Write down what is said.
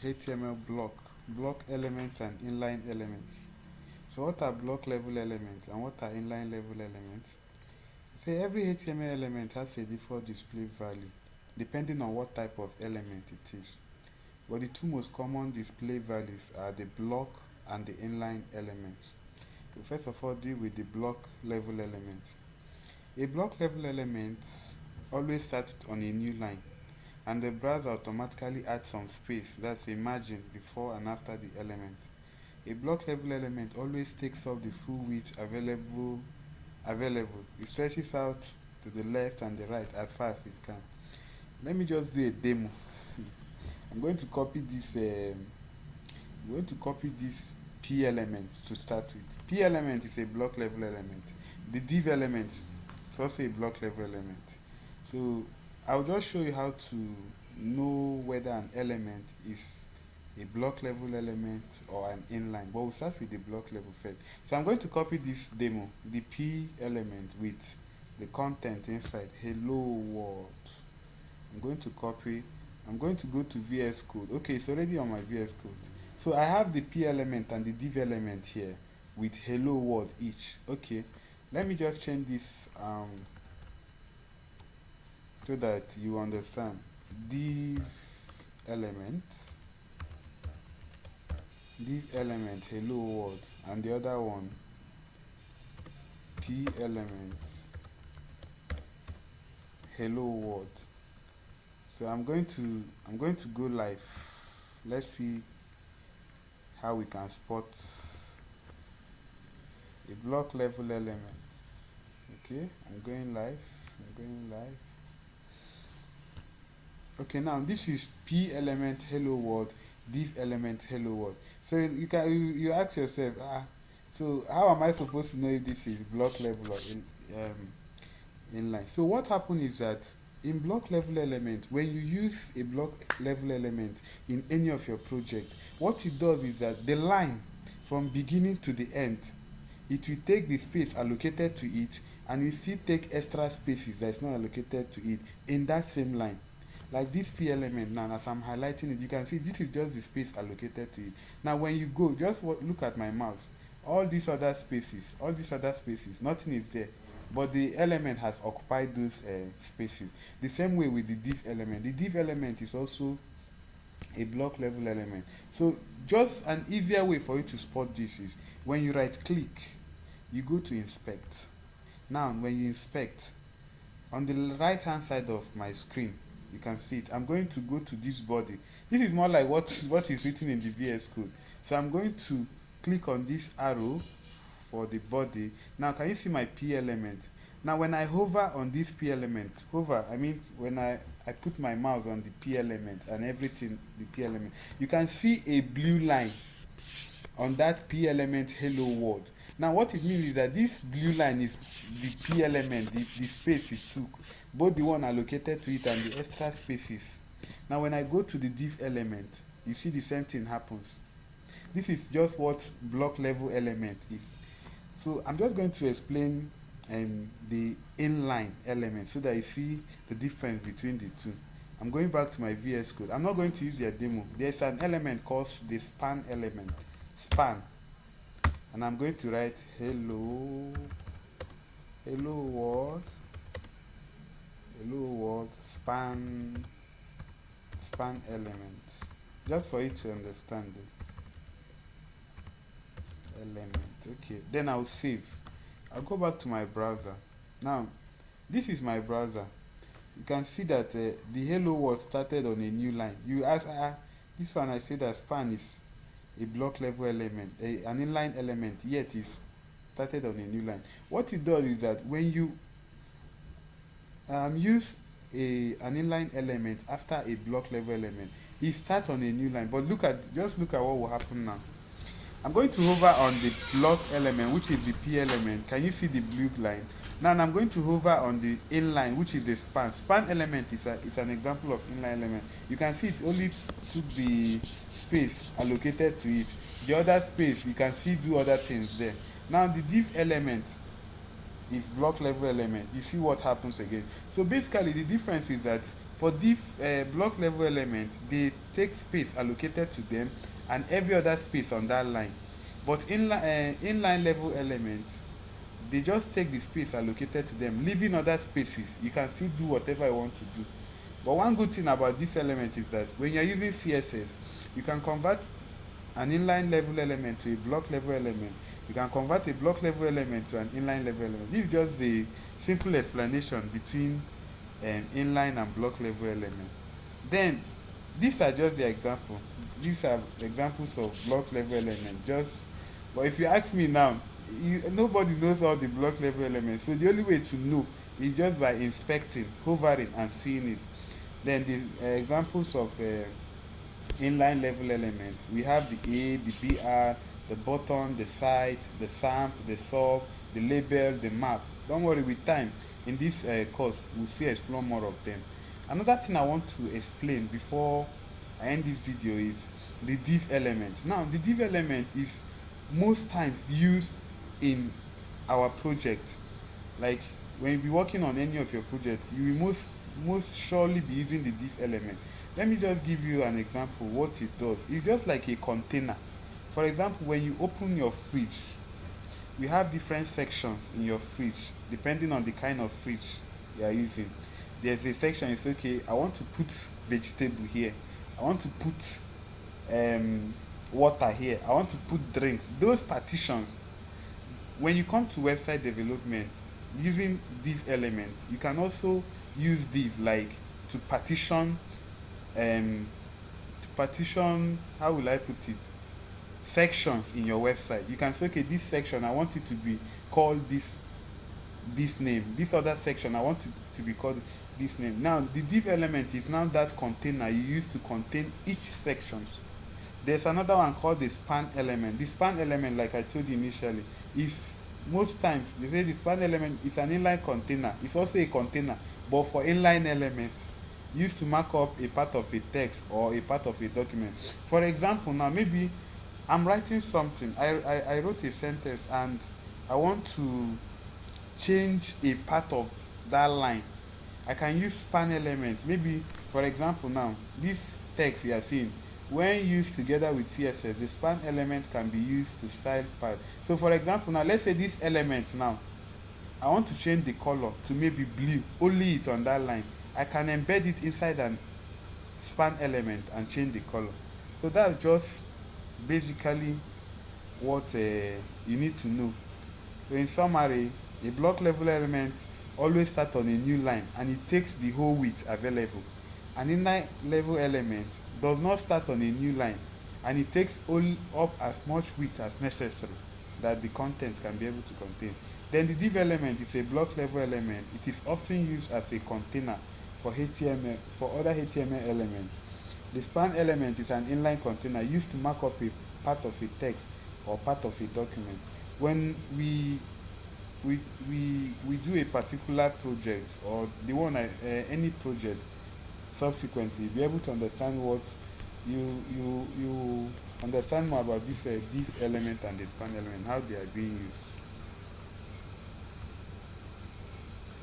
HTML block elements and inline elements. So what are block level elements and what are inline level elements? Say every HTML element has a default display value depending on what type of element it is. But the two most common display values are the block and the inline elements. So first of all, deal with the block level elements. A block level element always starts on a new line, and the browser automatically adds some space, that's a margin, before and after the element. A block level element always takes up the full width available. It stretches out to the left and the right as far as it can. Let me just do a demo. I'm going to copy this. I'm going to copy this P element to start with. P element is a block level element. The div element is also a block level element. So I'll just show you how to know whether an element is a block level element or an inline. But we'll start with the block level first. So I'm going to copy this demo, the P element with the content inside, hello world. I'm going to copy. I'm going to go to VS Code. Okay, it's already on my VS Code. So I have the P element and the div element here with hello world each. Okay, let me just change this so that you understand. Div element, hello world, and the other one P element, hello world. So I'm going to go live. Let's see how we can spot a block level element. Okay, I'm going live. Okay, now this is P element hello world, div element hello world. So you ask yourself, so how am I supposed to know if this is block level or inline? So what happened is that in block level element, when you use a block level element in any of your project, what it does is that the line from beginning to the end, it will take the space allocated to it and will still take extra spaces that is not allocated to it in that same line. Like this P element now, as I'm highlighting it, you can see this is just the space allocated to it. Now when you go, just look at my mouse. All these other spaces, nothing is there. But the element has occupied those spaces. The same way with the div element. The div element is also a block level element. So just an easier way for you to spot this is when you right click, you go to inspect. Now when you inspect, on the right hand side of my screen, you can see it. I'm going to go to this body. This is more like what is written in the VS Code. So I'm going to click on this arrow for the body. Now can you see my P element? Now when I hover on this P element, I mean when I put my mouse on the P element and everything, the P element, you can see a blue line on that P element hello world. Now what it means is that this blue line is the P element, the space it took, both the one allocated to it and the extra spaces. Now when I go to the div element, you see the same thing happens. This is just what block level element is. So I'm just going to explain the inline element so that you see the difference between the two. I'm going back to my VS Code. I'm not going to use their demo. There's an element called the span element. Span. And I'm going to write hello world, span element. Just for you to understand the element. Okay, then I'll save. I'll go back to my browser. Now this is my browser. You can see that the hello world started on a new line. You ask, this one I say that span is a block level element, an inline element, yet is started on a new line. What it does is that when you use an inline element after a block level element, it starts on a new line. But just look at what will happen now. I'm going to hover on the block element, which is the P element. Can you see the blue line? Now I'm going to hover on the inline, which is the span. Span element is an example of inline element. You can see it only took the space allocated to it. The other space, you can see do other things there. Now the div element is block level element. You see what happens again. So basically the difference is that For div block level element, they take space allocated to them and every other space on that line. But inline level elements, they just take the space allocated to them, leaving other spaces. You can still do whatever you want to do. But one good thing about this element is that when you're using CSS, you can convert an inline level element to a block level element. You can convert a block level element to an inline level element. This is just the simple explanation between inline and block level element. Then these are just the example. These are examples of block level element. Just, but if you ask me now, nobody knows all the block level elements. So the only way to know is just by inspecting, hovering, and seeing it. Then the examples of inline level elements. We have the A, the BR, the button, the site, the samp, the sub, the label, the map. Don't worry, with time in this course we'll see explore more of them. Another thing I want to explain before I end this video is the div element. Now the div element is most times used in our project. Like when you be working on any of your projects, you will most surely be using the div element. Let me just give you an example what it does. It's just like a container. For example, when you open your fridge, you have different sections in your fridge depending on the kind of fridge you are using. There's a section, it's okay, I want to put vegetable here, I want to put water here, I want to put drinks. Those partitions, when you come to website development using div elements, you can also use div like to partition how will I put it, sections in your website. You can say, okay, this section I want it to be called this name, this other section I want it to be called this name. Now the div element is now that container you use to contain each section. There's another one called the span element. The span element, like I told you initially, is most times they say the span element is an inline container. It's also a container, but for inline elements used to mark up a part of a text or a part of a document. For example, now maybe I'm writing something, I wrote a sentence and I want to change a part of that line. I can use span element. Maybe for example now, this text you are seeing, when used together with CSS, the span element can be used to style part. So for example now, let's say this element now, I want to change the color to maybe blue, only it on that line. I can embed it inside an span element and change the color. So that's just basically what you need to know. So in summary, a block level element always starts on a new line and it takes the whole width available. An inline level element does not start on a new line and it takes all up as much width as necessary that the content can be able to contain. Then the div element is a block level element. It is often used as a container for HTML, for other HTML elements. The span element is an inline container used to mark up a part of a text or part of a document. When we do a particular project or the one any project subsequently, be able to understand what you understand more about this div element and the span element, how they are being used.